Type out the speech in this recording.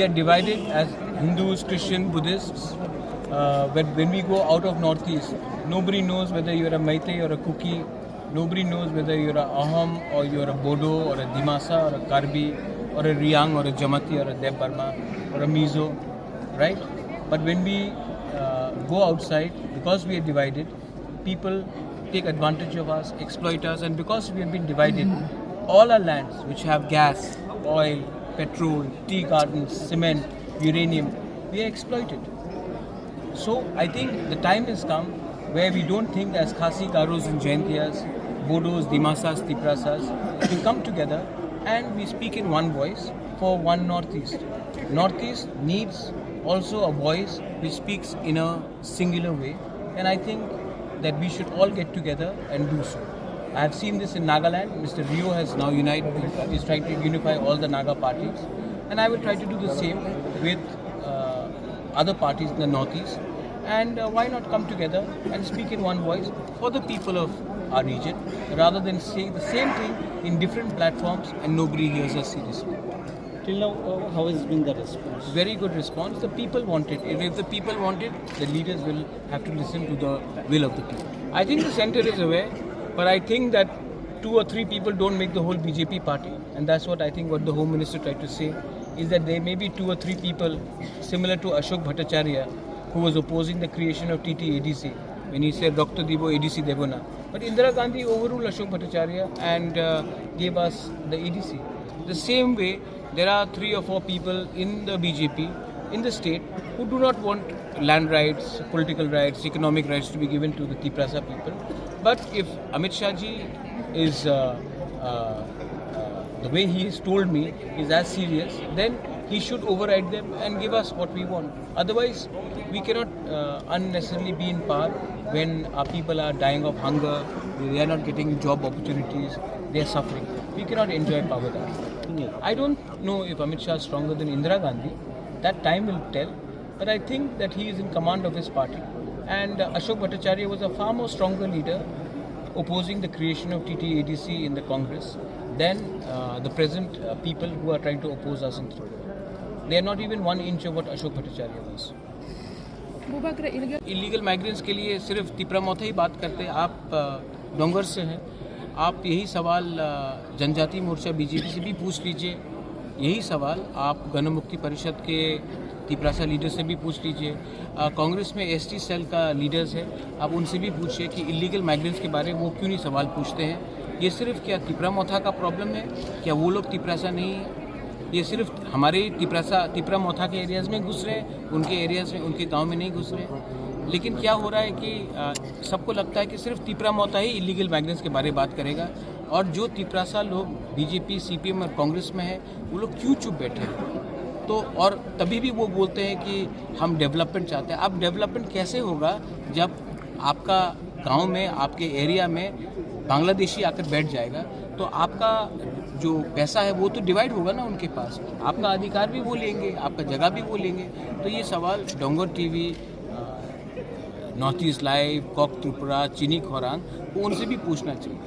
we are divided as Hindus, Christian, Buddhists. When we go out of Northeast, nobody knows whether you're a Meitei or a Kuki. Nobody knows whether you're a Ahom or you're a Bodo or a Dimasa or a Karbi or a Riang or a Jamati or a Deb Burma or a Mizo, right? But when we go outside, because we are divided, people take advantage of us, exploit us, and because we have been divided, all our lands which have gas, oil, petrol, tea gardens, cement, uranium, we are exploited. So I think the time has come where we don't think as Khasi, Garos and Jaintiyas, Bodos, Dimasas, Tiprasas, we come together and we speak in one voice for one Northeast. Northeast needs also a voice which speaks in a singular way, and I think that we should all get together and do so. I have seen this in Nagaland. Mr. Rio has now is trying to unify all the Naga parties, and I will try to do the same with other parties in the Northeast. And why not come together and speak in one voice for the people of our region, rather than saying the same thing in different platforms and nobody hears us seriously. Till now, how has been the response? Very good response. The people want it. If the people want it, the leaders will have to listen to the will of the people. I think the center is aware, but I think that 2 or 3 people don't make the whole BJP party, and that's what I think what the Home Minister tried to say, is that there may be 2 or 3 people similar to Ashok Bhattacharya, who was opposing the creation of TT-ADC when he said Dr. Debo ADC Devona. But Indira Gandhi overruled Ashok Bhattacharya and gave us the ADC. The same way, there are 3 or 4 people in the BJP, in the state, who do not want land rights, political rights, economic rights to be given to the Tiprasa people. But if Amit Shah ji is, the way he has told me, is as serious, then he should override them and give us what we want. Otherwise, we cannot unnecessarily be in power when our people are dying of hunger, they are not getting job opportunities, they are suffering. We cannot enjoy power that way. I don't know if Amit Shah is stronger than Indira Gandhi. That time will tell. But I think that he is in command of his party. And Ashok Bhattacharya was a far more stronger leader opposing the creation of TT-ADC in the Congress than the present people who are trying to oppose us in Tripura. They are not even 1 inch of what Ashok Bhattacharya was. Illegal migrants के लिए सिर्फ तिपरा मौथा ही बात करते हैं. आप डोंगर से हैं, आप यही सवाल जनजाति मोर्चा बीजेपी से भी पूछ लीजिए. यही सवाल आप गण मुक्ति परिषद के तिपरासा लीडर से भी पूछ लीजिए. कांग्रेस में एसटी सेल का लीडर्स है, आप उनसे भी पूछिए कि इलीगल माइग्रेंट्स के बारे में वो क्यों नहीं सवाल पूछते हैं. ये सिर्फ क्या तिपरा मौथा का प्रॉब्लम है? क्या वो लोग तिपरासा नहीं है? ये सिर्फ हमारे तिपरा मौथा के एरियाज़ में घुस रहे हैं, उनके एरियाज़ में, उनके गांव में नहीं घुस रहे. लेकिन क्या हो रहा है कि सबको लगता है कि सिर्फ तिपरा मौथा ही इलीगल माइग्रेंट्स के बारे में बात करेगा, और जो तिपरासा लोग बीजेपी, सीपीएम और कांग्रेस में हैं, वो लोग क्यों चुप बैठे हैं? तो और तभी भी वो बोलते हैं कि हम डेवलपमेंट चाहते हैं. अब डेवलपमेंट कैसे होगा जब आपका गाँव में, आपके एरिया में बांग्लादेशी आकर बैठ जाएगा? तो आपका जो पैसा है वो तो डिवाइड होगा ना उनके पास. आपका अधिकार भी वो लेंगे, आपका जगह भी वो लेंगे. तो ये सवाल डोंगर टीवी, नॉर्थ ईस्ट लाइव, कॉक त्रिपुरा, चीनी खोरांग को उनसे भी पूछना चाहिए.